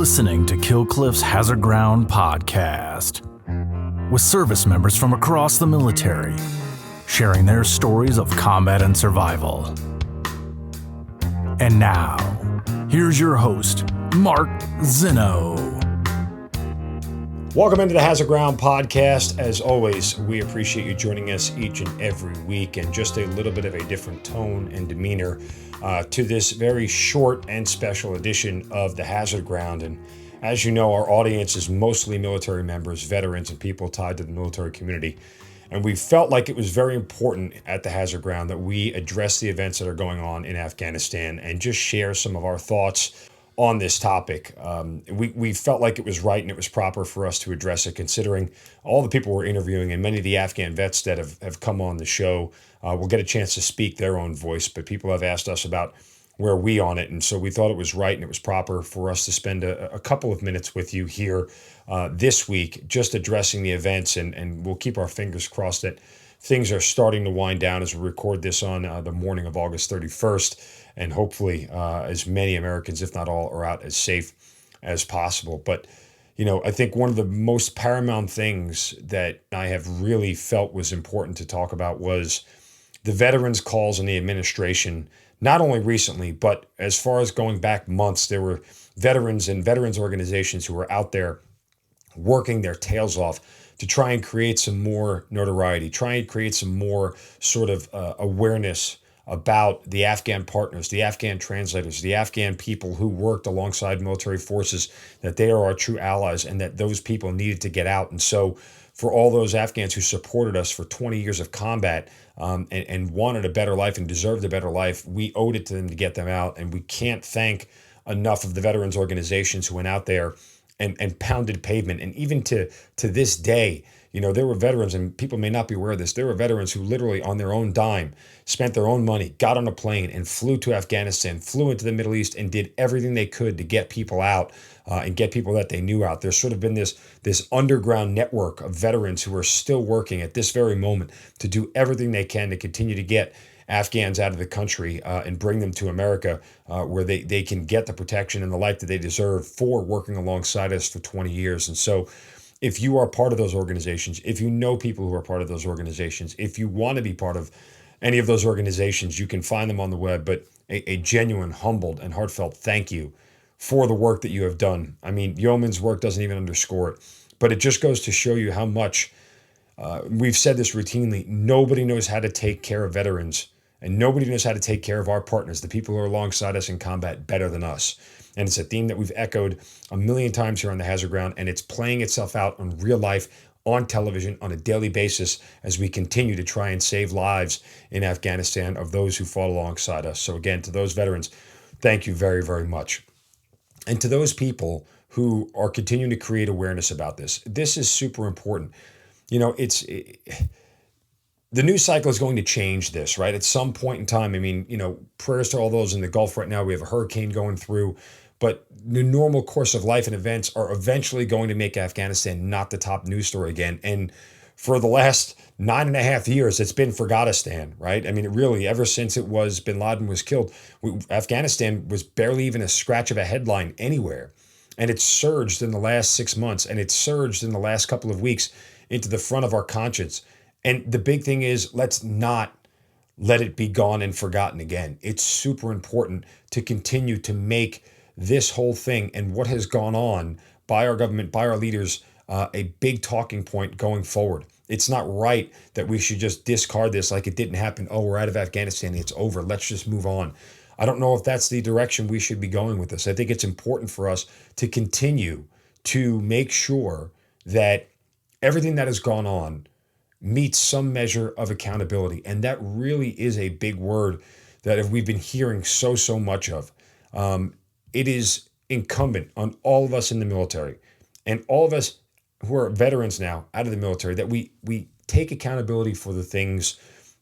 listening to Killcliff's Hazard Ground podcast, with service members from across the military sharing their stories of combat and survival. And now, here's your host, Mark Zinno. Welcome into the Hazard Ground podcast. As always, we appreciate you joining us each and every week, and just a little bit of a different tone and demeanor to this very short and special edition of the Hazard Ground. And as you know, our audience is mostly military members, veterans, and people tied to the military community. And we felt like it was very important at the Hazard Ground that we address the events that are going on in Afghanistan and just share some of our thoughts on this topic. We felt like it was right and it was proper for us to address it, considering all the people we're interviewing and many of the Afghan vets that have come on the show will get a chance to speak their own voice, but people have asked us about where we on it. And so we thought it was right and it was proper for us to spend a couple of minutes with you here this week, just addressing the events, and we'll keep our fingers crossed that things are starting to wind down as we record this on the morning of August 31st. And hopefully as many Americans, if not all, are out as safe as possible. But, you know, I think one of the most paramount things that I have really felt was important to talk about was the veterans' calls in the administration, not only recently, but as far as going back months. There were veterans and veterans organizations who were out there working their tails off to try and create some more notoriety, try and create some more sort of awareness about the Afghan partners, the Afghan translators, the Afghan people who worked alongside military forces, that they are our true allies and that those people needed to get out. And so for all those Afghans who supported us for 20 years of combat and wanted a better life and deserved a better life, we owed it to them to get them out. And we can't thank enough of the veterans organizations who went out there and pounded pavement. And even to this day, you know, there were veterans, and people may not be aware of this, there were veterans who literally on their own dime spent their own money, got on a plane and flew to Afghanistan, flew into the Middle East, and did everything they could to get people out and get people that they knew out. There's sort of been this underground network of veterans who are still working at this very moment to do everything they can to continue to get Afghans out of the country and bring them to America where they can get the protection and the life that they deserve for working alongside us for 20 years. And so if you are part of those organizations, if you know people who are part of those organizations, if you want to be part of any of those organizations, you can find them on the web. But a genuine, humbled, and heartfelt thank you for the work that you have done. I mean, yeoman's work doesn't even underscore it, but it just goes to show you how much, we've said this routinely, nobody knows how to take care of veterans, and nobody knows how to take care of our partners, the people who are alongside us in combat, better than us. And it's a theme that we've echoed a million times here on the Hazard Ground, and it's playing itself out in real life, on television, on a daily basis, as we continue to try and save lives in Afghanistan of those who fought alongside us. So again, to those veterans, thank you very, very much. And to those people who are continuing to create awareness about this, this is super important. You know, the news cycle is going to change this, right? At some point in time, I mean, you know, prayers to all those in the Gulf right now. We have a hurricane going through, but the normal course of life and events are eventually going to make Afghanistan not the top news story again. And for the last 9.5 years, it's been Afghanistan, right? I mean, it really, ever since bin Laden was killed, Afghanistan was barely even a scratch of a headline anywhere. And it's surged in the last 6 months, and it's surged in the last couple of weeks into the front of our conscience. And the big thing is, let's not let it be gone and forgotten again. It's super important to continue to make this whole thing and what has gone on by our government, by our leaders, a big talking point going forward. It's not right that we should just discard this like it didn't happen. Oh, we're out of Afghanistan. It's over. Let's just move on. I don't know if that's the direction we should be going with this. I think it's important for us to continue to make sure that everything that has gone on meets some measure of accountability. And that really is a big word that we've been hearing so much of. It is incumbent on all of us in the military and all of us who are veterans now out of the military that we take accountability for the things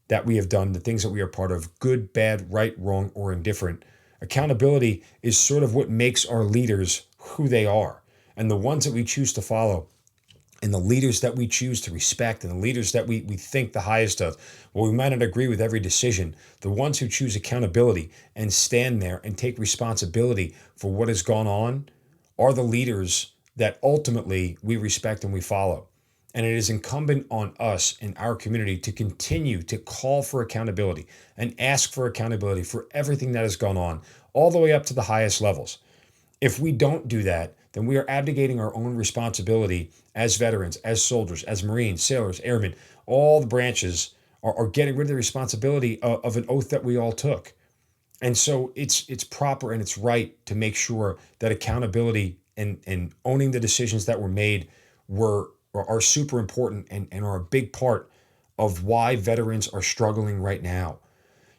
that we have done, the things that we are part of, good, bad, right, wrong, or indifferent. Accountability is sort of what makes our leaders who they are. And the ones that we choose to follow and the leaders that we choose to respect and the leaders that we think the highest of, well, we might not agree with every decision. The ones who choose accountability and stand there and take responsibility for what has gone on are the leaders that ultimately we respect and we follow. And it is incumbent on us in our community to continue to call for accountability and ask for accountability for everything that has gone on, all the way up to the highest levels. If we don't do that, then we are abdicating our own responsibility as veterans, as soldiers, as Marines, sailors, airmen. All the branches are getting rid of the responsibility of an oath that we all took. And so it's proper and it's right to make sure that accountability and owning the decisions that were made are super important and are a big part of why veterans are struggling right now.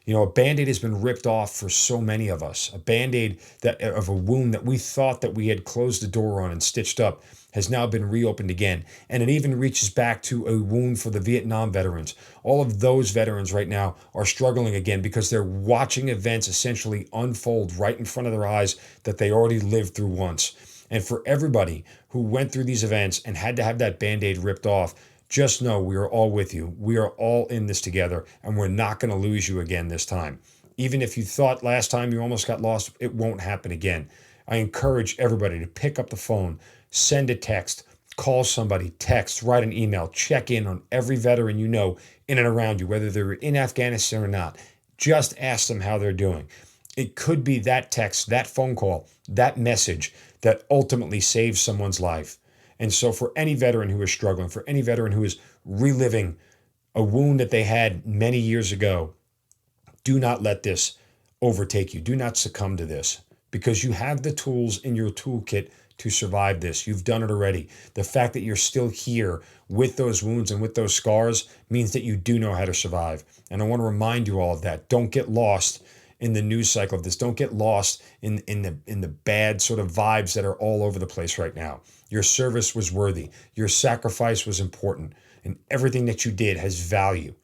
You know, a Band-Aid has been ripped off for so many of us. A Band-Aid of a wound that we thought that we had closed the door on and stitched up has now been reopened again. And it even reaches back to a wound for the Vietnam veterans. All of those veterans right now are struggling again because they're watching events essentially unfold right in front of their eyes that they already lived through once. And for everybody who went through these events and had to have that Band-Aid ripped off, just know we are all with you. We are all in this together, and we're not going to lose you again this time. Even if you thought last time you almost got lost, it won't happen again. I encourage everybody to pick up the phone, send a text, call somebody, text, write an email, check in on every veteran you know in and around you, whether they're in Afghanistan or not. Just ask them how they're doing. It could be that text, that phone call, that message that ultimately saves someone's life. And so for any veteran who is struggling, for any veteran who is reliving a wound that they had many years ago, do not let this overtake you. Do not succumb to this, because you have the tools in your toolkit to survive this. You've done it already. The fact that you're still here with those wounds and with those scars means that you do know how to survive. And I want to remind you all of that. Don't get lost in the news cycle of this. Don't get lost in the bad sort of vibes that are all over the place right now. Your service was worthy. Your sacrifice was important. And everything that you did has value.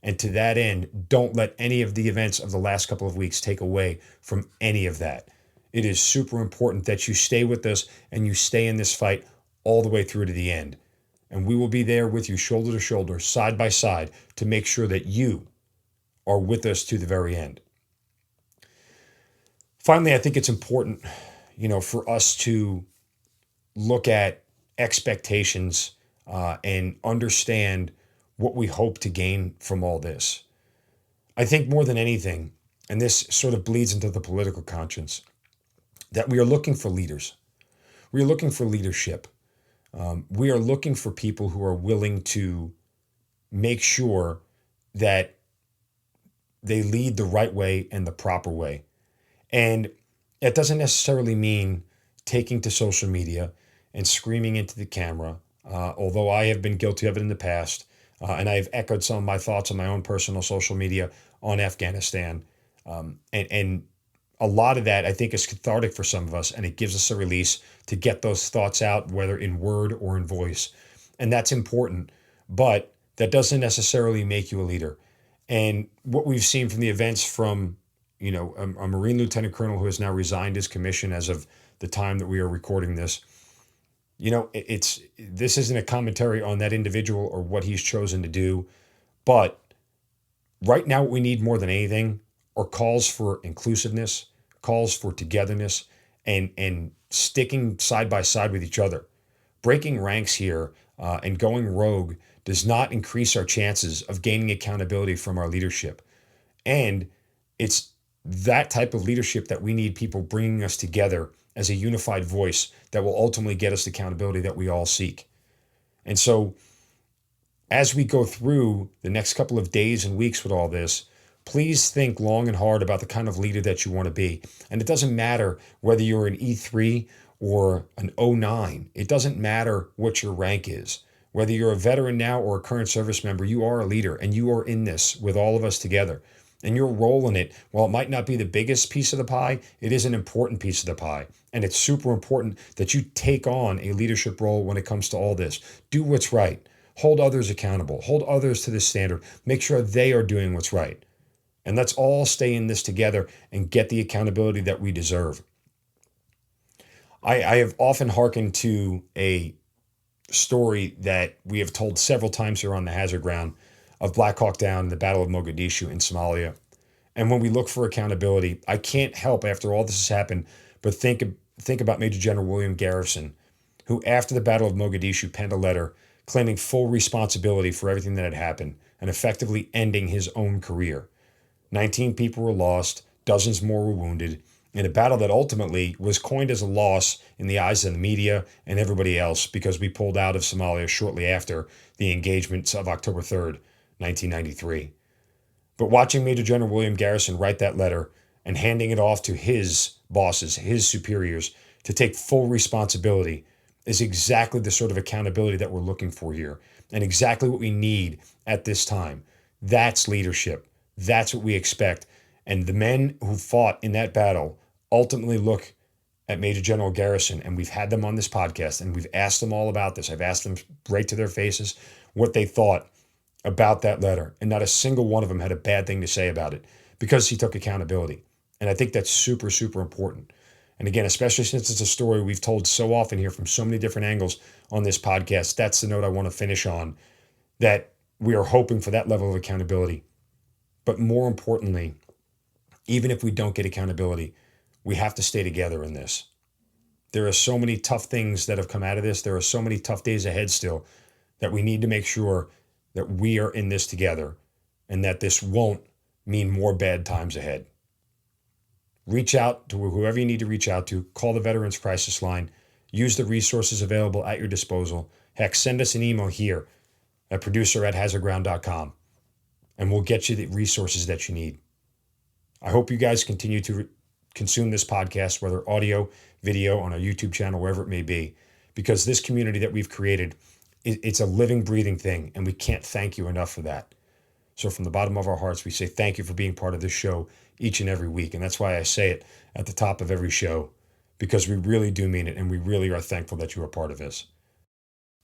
And to that end, don't let any of the events of the last couple of weeks take away from any of that. It is super important that you stay with us and you stay in this fight all the way through to the end. And we will be there with you shoulder to shoulder, side by side, to make sure that you are with us to the very end. Finally, I think it's important, for us to look at expectations and understand what we hope to gain from all this. I think more than anything, and this sort of bleeds into the political conscience, that we are looking for leaders. We are looking for leadership. We are looking for people who are willing to make sure that they lead the right way and the proper way. And that doesn't necessarily mean taking to social media and screaming into the camera, although I have been guilty of it in the past, and I've echoed some of my thoughts on my own personal social media on Afghanistan. And a lot of that, I think, is cathartic for some of us, and it gives us a release to get those thoughts out, whether in word or in voice. And that's important, but that doesn't necessarily make you a leader. And what we've seen from the events from, a Marine Lieutenant Colonel who has now resigned his commission as of the time that we are recording this, this isn't a commentary on that individual or what he's chosen to do, but right now what we need more than anything are calls for inclusiveness, calls for togetherness, and sticking side by side with each other. Breaking ranks here and going rogue does not increase our chances of gaining accountability from our leadership. And it's that type of leadership that we need, people bringing us together as a unified voice that will ultimately get us the accountability that we all seek. And so as we go through the next couple of days and weeks with all this, please think long and hard about the kind of leader that you want to be. And it doesn't matter whether you're an E3 or an O9. It doesn't matter what your rank is. Whether you're a veteran now or a current service member, you are a leader, and you are in this with all of us together. And your role in it, while it might not be the biggest piece of the pie, it is an important piece of the pie. And it's super important that you take on a leadership role when it comes to all this. Do what's right. Hold others accountable. Hold others to the standard. Make sure they are doing what's right. And let's all stay in this together and get the accountability that we deserve. I have often hearkened to a story that we have told several times here on the Hazard Ground of Black Hawk Down and the Battle of Mogadishu in Somalia. And when we look for accountability, I can't help, after all this has happened, but think think about Major General William Garrison, who after the Battle of Mogadishu penned a letter claiming full responsibility for everything that had happened and effectively ending his own career. 19 people were lost, dozens more were wounded, in a battle that ultimately was coined as a loss in the eyes of the media and everybody else because we pulled out of Somalia shortly after the engagements of October 3rd, 1993. But watching Major General William Garrison write that letter and handing it off to his bosses, his superiors, to take full responsibility is exactly the sort of accountability that we're looking for here and exactly what we need at this time. That's leadership. That's what we expect. And the men who fought in that battle ultimately look at Major General Garrison, and we've had them on this podcast, and we've asked them all about this. I've asked them right to their faces what they thought about that letter, and not a single one of them had a bad thing to say about it because he took accountability. And I think that's super, super important. And again, especially since it's a story we've told so often here from so many different angles on this podcast, that's the note I want to finish on, that we are hoping for that level of accountability. But more importantly, even if we don't get accountability, we have to stay together in this. There are so many tough things that have come out of this. There are so many tough days ahead still that we need to make sure that we are in this together and that this won't mean more bad times ahead. Reach out to whoever you need to reach out to. Call the Veterans Crisis Line. Use the resources available at your disposal. Heck, send us an email here at producer@hazardground.com and we'll get you the resources that you need. I hope you guys continue to consume this podcast, whether audio, video, on our YouTube channel, wherever it may be, because this community that we've created, it's a living, breathing thing, and we can't thank you enough for that. So from the bottom of our hearts, we say thank you for being part of this show each and every week. And that's why I say it at the top of every show, because we really do mean it, and we really are thankful that you are part of this.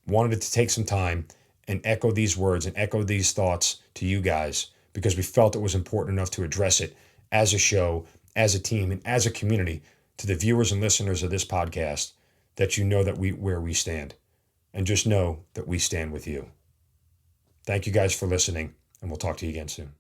Wanted to take some time and echo these words and echo these thoughts to you guys, because we felt it was important enough to address it as a show, as a team, and as a community to the viewers and listeners of this podcast, that you know that where we stand. And just know that we stand with you. Thank you guys for listening, and we'll talk to you again soon.